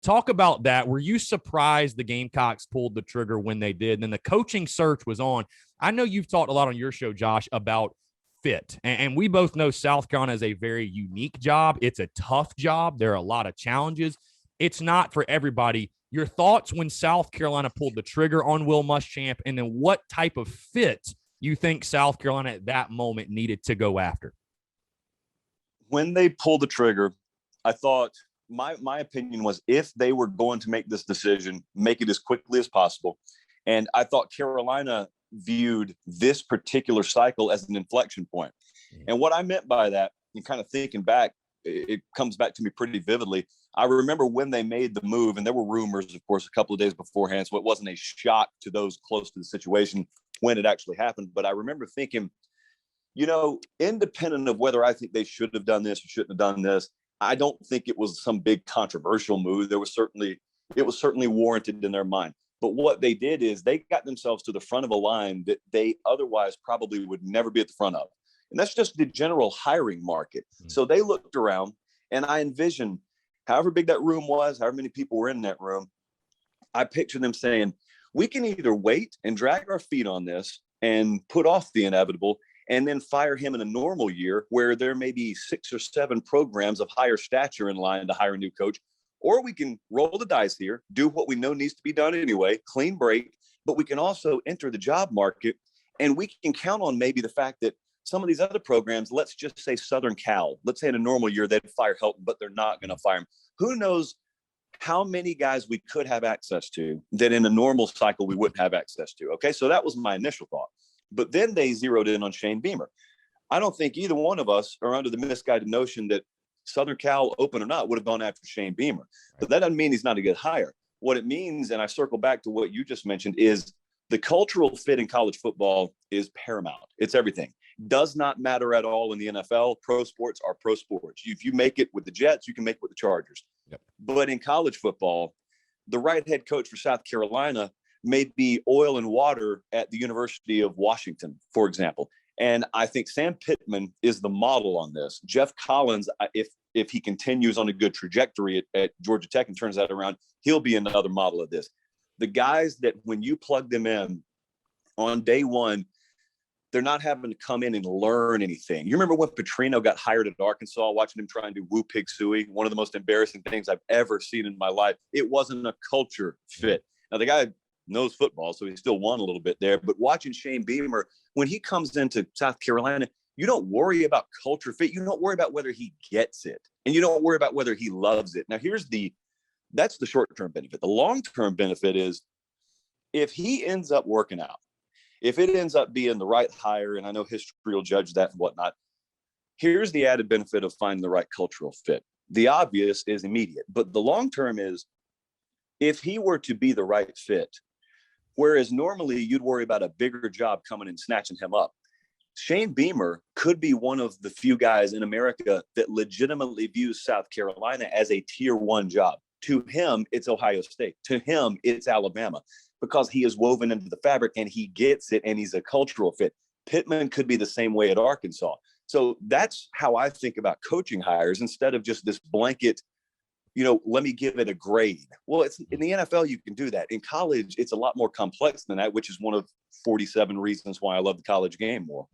Talk about that. Were you surprised the Gamecocks pulled the trigger when they did? And then the coaching search was on. I know you've talked a lot on your show, Josh, about fit. And we both know South Carolina is a very unique job. It's a tough job. There are a lot of challenges. It's not for everybody. Your thoughts when South Carolina pulled the trigger on Will Muschamp, and then what type of fit you think South Carolina at that moment needed to go after? When they pulled the trigger, I thought my opinion was if they were going to make this decision, make it as quickly as possible. And I thought Carolina viewed this particular cycle as an inflection point. And what I meant by that, and kind of thinking back, it comes back to me pretty vividly. I remember when they made the move, and there were rumors, of course, a couple of days beforehand, so it wasn't a shock to those close to the situation when it actually happened. But I remember thinking, independent of whether I think they should have done this or shouldn't have done this, I don't think it was some big controversial move. It was certainly warranted in their mind. But what they did is they got themselves to the front of a line that they otherwise probably would never be at the front of. And that's just the general hiring market. So they looked around, and I envisioned however big that room was, however many people were in that room, I pictured them saying, we can either wait and drag our feet on this and put off the inevitable and then fire him in a normal year where there may be 6 or 7 programs of higher stature in line to hire a new coach. Or we can roll the dice here, do what we know needs to be done anyway, clean break, but we can also enter the job market, and we can count on maybe the fact that some of these other programs, let's just say Southern Cal, let's say in a normal year, they'd fire Helton, but they're not going to fire him. Who knows how many guys we could have access to that in a normal cycle we wouldn't have access to. Okay, so that was my initial thought. But then they zeroed in on Shane Beamer. I don't think either one of us are under the misguided notion that Southern Cal, open or not, would have gone after Shane Beamer. But that doesn't mean he's not a good hire. What it means, and I circle back to what you just mentioned, is the cultural fit in college football is paramount. It's everything. Does not matter at all in the NFL. Pro sports are pro sports. If you make it with the Jets, you can make it with the Chargers. Yep. But in college football, the right head coach for South Carolina may be oil and water at the University of Washington, for example. And I think Sam Pittman is the model on this. Jeff Collins, if he continues on a good trajectory at Georgia Tech and turns that around, he'll be another model of this. The guys that when you plug them in on day one, they're not having to come in and learn anything. You remember when Petrino got hired at Arkansas, watching him try and do woo pig suey, one of the most embarrassing things I've ever seen in my life. It wasn't a culture fit. Now, the guy knows football, so he still won a little bit there. But watching Shane Beamer, when he comes into South Carolina, you don't worry about culture fit. You don't worry about whether he gets it. And you don't worry about whether he loves it. Now, that's the short-term benefit. The long-term benefit is if he ends up working out, if it ends up being the right hire, and I know history will judge that and whatnot, here's the added benefit of finding the right cultural fit. The obvious is immediate, but the long-term is if he were to be the right fit, whereas normally you'd worry about a bigger job coming and snatching him up, Shane Beamer could be one of the few guys in America that legitimately views South Carolina as a tier 1 job. To him, it's Ohio State. To him, it's Alabama, because he is woven into the fabric and he gets it and he's a cultural fit. Pittman could be the same way at Arkansas. So that's how I think about coaching hires instead of just this blanket, let me give it a grade. Well, it's in the NFL, you can do that. In college, it's a lot more complex than that, which is one of 47 reasons why I love the college game more.